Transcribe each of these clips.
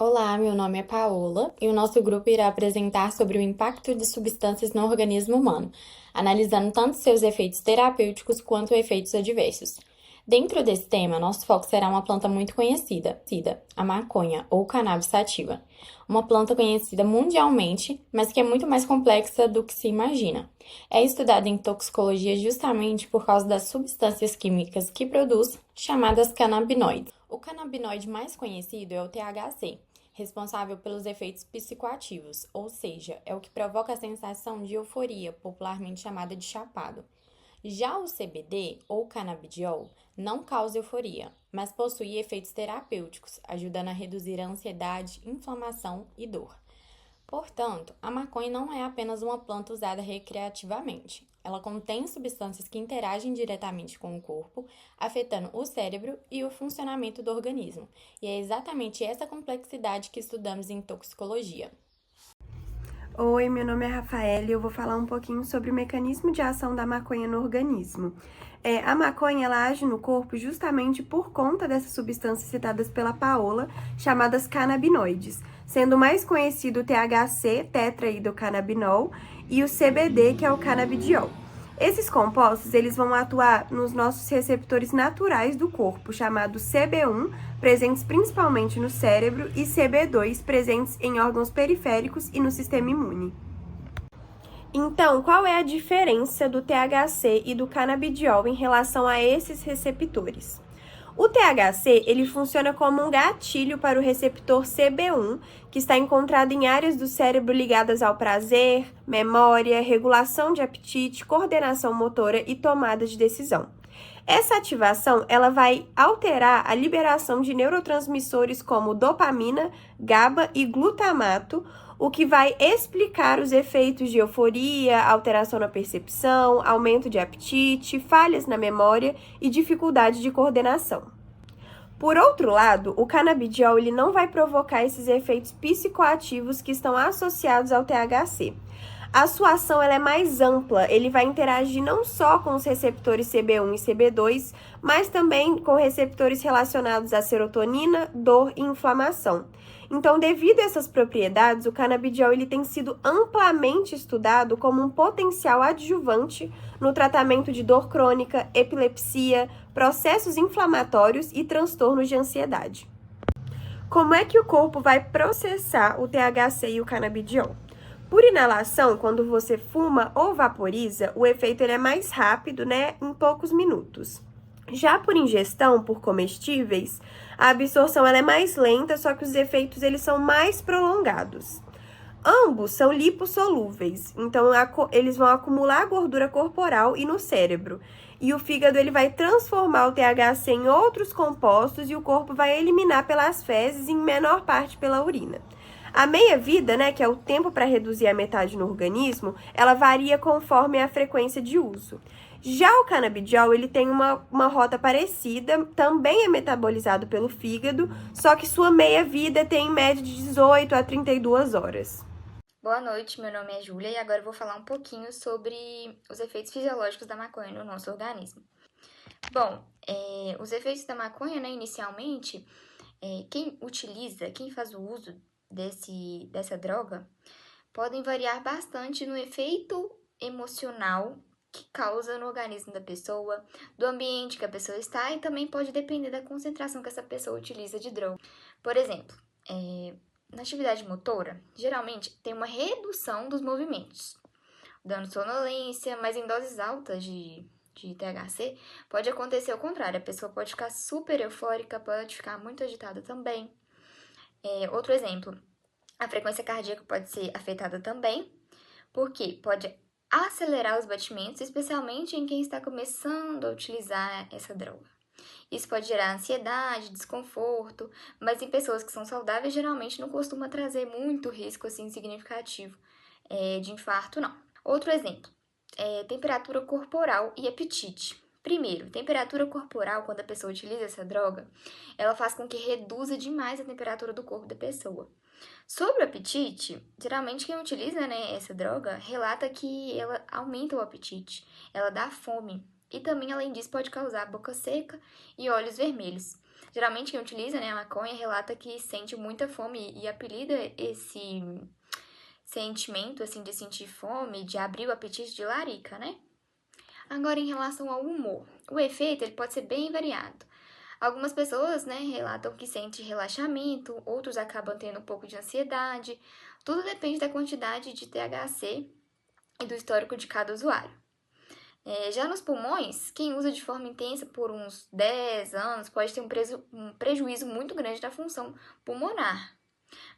Olá, meu nome é Paola e o nosso grupo irá apresentar sobre o impacto de substâncias no organismo humano, analisando tanto seus efeitos terapêuticos quanto efeitos adversos. Dentro desse tema, nosso foco será uma planta muito conhecida, a maconha ou cannabis sativa. Uma planta conhecida mundialmente, mas que é muito mais complexa do que se imagina. É estudada em toxicologia justamente por causa das substâncias químicas que produz, chamadas canabinoides. O canabinoide mais conhecido é o THC, responsável pelos efeitos psicoativos, ou seja, é o que provoca a sensação de euforia, popularmente chamada de chapado. Já o CBD, ou canabidiol, não causa euforia, mas possui efeitos terapêuticos, ajudando a reduzir a ansiedade, inflamação e dor. Portanto, a maconha não é apenas uma planta usada recreativamente. Ela contém substâncias que interagem diretamente com o corpo, afetando o cérebro e o funcionamento do organismo. E é exatamente essa complexidade que estudamos em toxicologia. Oi, meu nome é Rafaela e eu vou falar um pouquinho sobre o mecanismo de ação da maconha no organismo. A maconha ela age no corpo justamente por conta dessas substâncias citadas pela Paola, chamadas canabinoides, sendo o mais conhecido o THC, tetraidrocannabinol, e o CBD, que é o canabidiol. Esses compostos, eles vão atuar nos nossos receptores naturais do corpo, chamados CB1, presentes principalmente no cérebro, e CB2, presentes em órgãos periféricos e no sistema imune. Então, qual é a diferença do THC e do canabidiol em relação a esses receptores? O THC, ele funciona como um gatilho para o receptor CB1, que está encontrado em áreas do cérebro ligadas ao prazer, memória, regulação de apetite, coordenação motora e tomada de decisão. Essa ativação, ela vai alterar a liberação de neurotransmissores como dopamina, GABA e glutamato, o que vai explicar os efeitos de euforia, alteração na percepção, aumento de apetite, falhas na memória e dificuldade de coordenação. Por outro lado, o canabidiol ele não vai provocar esses efeitos psicoativos que estão associados ao THC. A sua ação ela é mais ampla, ele vai interagir não só com os receptores CB1 e CB2, mas também com receptores relacionados à serotonina, dor e inflamação. Então, devido a essas propriedades, o canabidiol ele tem sido amplamente estudado como um potencial adjuvante no tratamento de dor crônica, epilepsia, processos inflamatórios e transtornos de ansiedade. Como é que o corpo vai processar o THC e o canabidiol? Por inalação, quando você fuma ou vaporiza, o efeito ele é mais rápido, né, em poucos minutos. Já por ingestão, por comestíveis, a absorção ela é mais lenta, só que os efeitos eles são mais prolongados. Ambos são lipossolúveis, então eles vão acumular gordura corporal e no cérebro. E o fígado ele vai transformar o THC em outros compostos e o corpo vai eliminar pelas fezes e em menor parte pela urina. A meia-vida, né, que é o tempo para reduzir a metade no organismo, ela varia conforme a frequência de uso. Já o canabidiol, ele tem uma rota parecida, também é metabolizado pelo fígado, só que sua meia-vida tem em média de 18 a 32 horas. Boa noite, meu nome é Júlia e agora eu vou falar um pouquinho sobre os efeitos fisiológicos da maconha no nosso organismo. Bom, os efeitos da maconha, né, inicialmente, quem faz o uso dessa droga, podem variar bastante no efeito emocional que causa no organismo da pessoa, do ambiente que a pessoa está e também pode depender da concentração que essa pessoa utiliza de droga. Por exemplo, na atividade motora, geralmente tem uma redução dos movimentos, dando sonolência, mas em doses altas de THC pode acontecer o contrário. A pessoa pode ficar super eufórica, pode ficar muito agitada também. Outro exemplo, a frequência cardíaca pode ser afetada também, porque pode acelerar os batimentos, especialmente em quem está começando a utilizar essa droga. Isso pode gerar ansiedade, desconforto, mas em pessoas que são saudáveis, geralmente não costuma trazer muito risco assim, significativo de infarto, não. Outro exemplo, temperatura corporal e apetite. Primeiro, temperatura corporal, quando a pessoa utiliza essa droga, ela faz com que reduza demais a temperatura do corpo da pessoa. Sobre o apetite, geralmente quem utiliza, né, essa droga relata que ela aumenta o apetite, ela dá fome. E também, além disso, pode causar boca seca e olhos vermelhos. Geralmente quem utiliza, né, a maconha relata que sente muita fome e apelida esse sentimento, assim, de sentir fome, de abrir o apetite de larica, né? Agora, em relação ao humor, o efeito ele pode ser bem variado. Algumas pessoas, né, relatam que sentem relaxamento, outros acabam tendo um pouco de ansiedade. Tudo depende da quantidade de THC e do histórico de cada usuário. Já nos pulmões, quem usa de forma intensa por uns 10 anos pode ter um prejuízo muito grande da função pulmonar.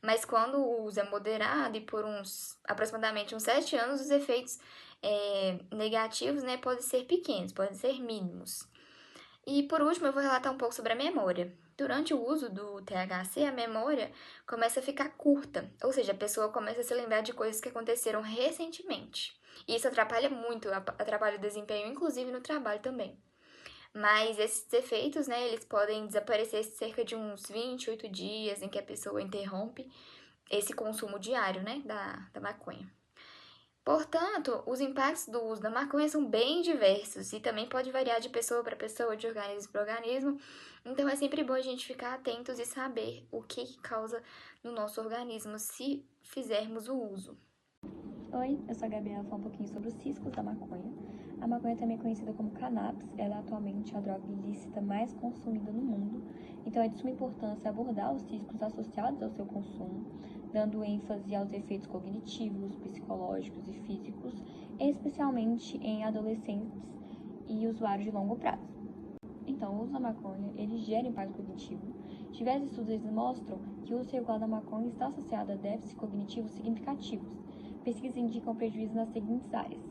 Mas quando o uso é moderado e por aproximadamente uns 7 anos, os efeitos negativos, né, podem ser pequenos, podem ser mínimos. E por último, eu vou relatar um pouco sobre a memória. Durante o uso do THC, a memória começa a ficar curta, ou seja, a pessoa começa a se lembrar de coisas que aconteceram recentemente. E isso atrapalha muito, atrapalha o desempenho, inclusive no trabalho também. Mas esses efeitos, né, eles podem desaparecer cerca de uns 28 dias em que a pessoa interrompe esse consumo diário, né, da maconha. Portanto, os impactos do uso da maconha são bem diversos e também pode variar de pessoa para pessoa, de organismo para organismo. Então, é sempre bom a gente ficar atentos e saber o que causa no nosso organismo se fizermos o uso. Oi, eu sou a Gabriela, vou falar um pouquinho sobre os riscos da maconha. A maconha também é conhecida como cannabis, ela é atualmente a droga ilícita mais consumida no mundo, então é de suma importância abordar os riscos associados ao seu consumo, dando ênfase aos efeitos cognitivos, psicológicos e físicos, especialmente em adolescentes e usuários de longo prazo. Então, o uso da maconha, ele gera impacto cognitivo. Diversos estudos mostram que o uso regular da maconha está associado a déficits cognitivos significativos. Pesquisas indicam prejuízo nas seguintes áreas: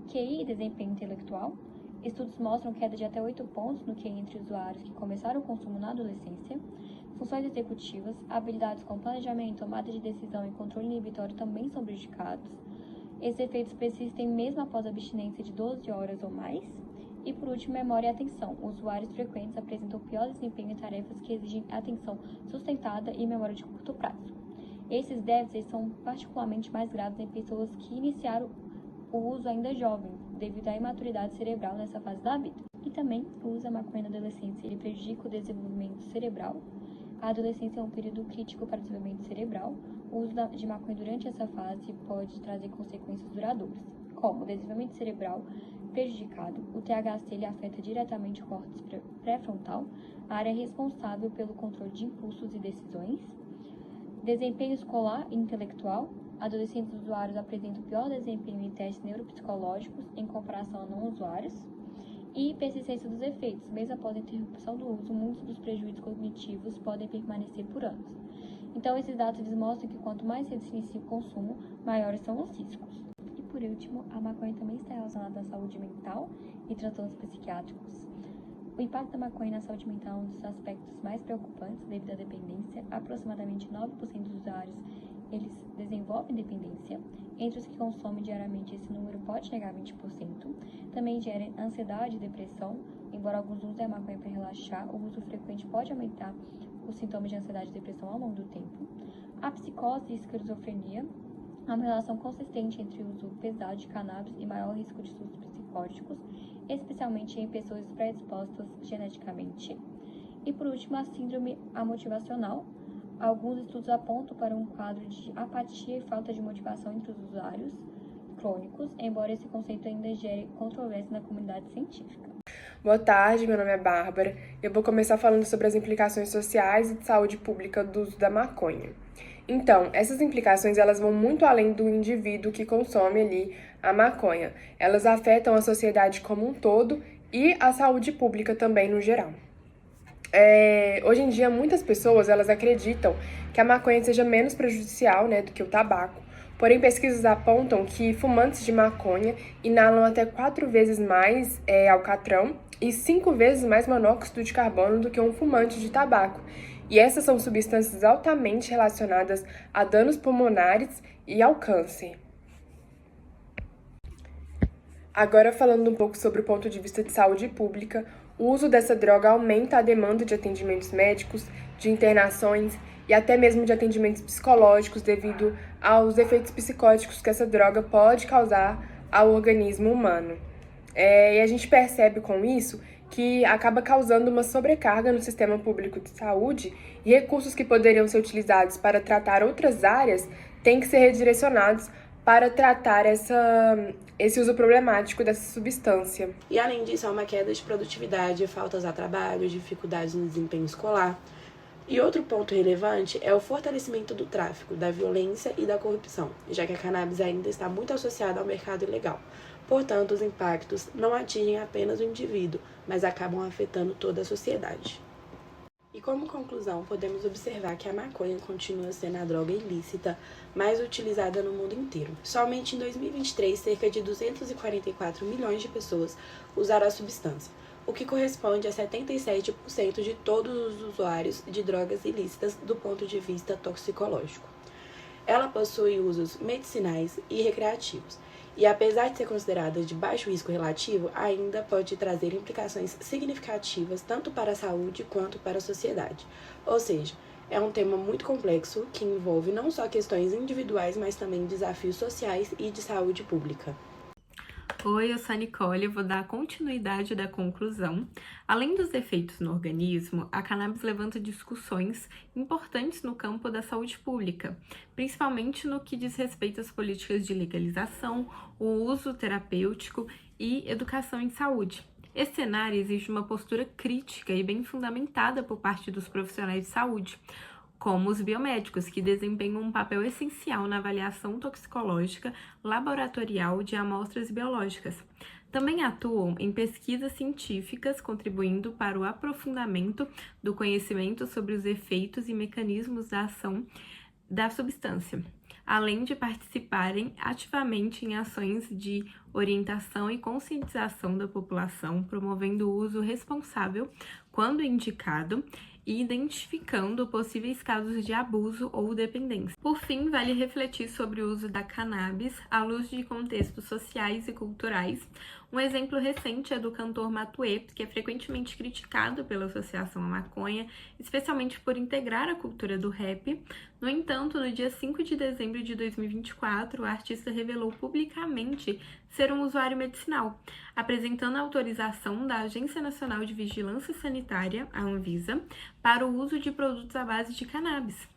QI e desempenho intelectual. Estudos mostram queda de até 8 pontos no QI entre usuários que começaram o consumo na adolescência. Funções executivas, habilidades como planejamento, tomada de decisão e controle inibitório também são prejudicados. Esses efeitos persistem mesmo após a abstinência de 12 horas ou mais. E por último, memória e atenção. Usuários frequentes apresentam pior desempenho em tarefas que exigem atenção sustentada e memória de curto prazo. Esses déficits são particularmente mais graves em pessoas que iniciaram o uso ainda jovens, devido à imaturidade cerebral nessa fase da vida. E também, o uso da maconha na adolescência ele prejudica o desenvolvimento cerebral. A adolescência é um período crítico para o desenvolvimento cerebral. O uso de maconha durante essa fase pode trazer consequências duradouras, como o desenvolvimento cerebral prejudicado. O THC ele afeta diretamente o córtex pré-frontal, a área responsável pelo controle de impulsos e decisões. Desempenho escolar e intelectual. Adolescentes usuários apresentam pior desempenho em testes neuropsicológicos em comparação a não usuários. E persistência dos efeitos. Mesmo após a interrupção do uso, muitos dos prejuízos cognitivos podem permanecer por anos. Então, esses dados mostram que quanto mais cedo se inicia o consumo, maiores são os riscos. E por último, a maconha também está relacionada à saúde mental e transtornos psiquiátricos. O impacto da maconha na saúde mental é um dos aspectos mais preocupantes devido à dependência. Aproximadamente 9% dos usuários eles desenvolvem dependência. Entre os que consomem diariamente, esse número pode chegar a 20%. Também gera ansiedade e depressão. Embora alguns usem a maconha para relaxar, o uso frequente pode aumentar os sintomas de ansiedade e depressão ao longo do tempo. A psicose e esquizofrenia. Há uma relação consistente entre o uso pesado de cannabis e maior risco de surtos psicóticos, especialmente em pessoas predispostas geneticamente. E por último, a síndrome amotivacional. Alguns estudos apontam para um quadro de apatia e falta de motivação entre os usuários crônicos, embora esse conceito ainda gere controvérsia na comunidade científica. Boa tarde, meu nome é Bárbara. Eu vou começar falando sobre as implicações sociais e de saúde pública do uso da maconha. Então, essas implicações elas vão muito além do indivíduo que consome ali a maconha. Elas afetam a sociedade como um todo e a saúde pública também no geral. Hoje em dia, muitas pessoas elas acreditam que a maconha seja menos prejudicial, do que o tabaco. Porém, pesquisas apontam que fumantes de maconha inalam até 4 vezes mais alcatrão e 5 vezes mais monóxido de carbono do que um fumante de tabaco. E essas são substâncias altamente relacionadas a danos pulmonares e ao câncer. Agora, falando um pouco sobre o ponto de vista de saúde pública, o uso dessa droga aumenta a demanda de atendimentos médicos, de internações e até mesmo de atendimentos psicológicos devido aos efeitos psicóticos que essa droga pode causar ao organismo humano. E a gente percebe com isso que acaba causando uma sobrecarga no sistema público de saúde e recursos que poderiam ser utilizados para tratar outras áreas têm que ser redirecionados para tratar esse uso problemático dessa substância. E além disso, há uma queda de produtividade, faltas a trabalho, dificuldades no desempenho escolar. E outro ponto relevante é o fortalecimento do tráfico, da violência e da corrupção, já que a cannabis ainda está muito associada ao mercado ilegal. Portanto, os impactos não atingem apenas o indivíduo, mas acabam afetando toda a sociedade. E como conclusão, podemos observar que a maconha continua sendo a droga ilícita mais utilizada no mundo inteiro. Somente em 2023, cerca de 244 milhões de pessoas usaram a substância, o que corresponde a 77% de todos os usuários de drogas ilícitas do ponto de vista toxicológico. Ela possui usos medicinais e recreativos, e apesar de ser considerada de baixo risco relativo, ainda pode trazer implicações significativas tanto para a saúde quanto para a sociedade. Ou seja, é um tema muito complexo que envolve não só questões individuais, mas também desafios sociais e de saúde pública. Oi, eu sou a Nicole e vou dar continuidade da conclusão. Além dos efeitos no organismo, a cannabis levanta discussões importantes no campo da saúde pública, principalmente no que diz respeito às políticas de legalização, o uso terapêutico e educação em saúde. Esse cenário exige uma postura crítica e bem fundamentada por parte dos profissionais de saúde, como os biomédicos, que desempenham um papel essencial na avaliação toxicológica laboratorial de amostras biológicas. Também atuam em pesquisas científicas, contribuindo para o aprofundamento do conhecimento sobre os efeitos e mecanismos da ação da substância, além de participarem ativamente em ações de orientação e conscientização da população, promovendo o uso responsável quando indicado e identificando possíveis casos de abuso ou dependência. Por fim, vale refletir sobre o uso da cannabis à luz de contextos sociais e culturais. Um exemplo recente é do cantor Matuê, que é frequentemente criticado pela associação à maconha, especialmente por integrar a cultura do rap. No entanto, no dia 5 de dezembro de 2024, o artista revelou publicamente ser um usuário medicinal, apresentando a autorização da Agência Nacional de Vigilância Sanitária, a Anvisa, para o uso de produtos à base de cannabis.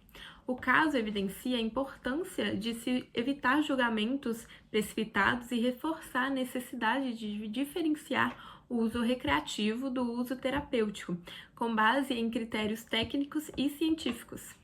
O caso evidencia a importância de se evitar julgamentos precipitados e reforçar a necessidade de diferenciar o uso recreativo do uso terapêutico, com base em critérios técnicos e científicos.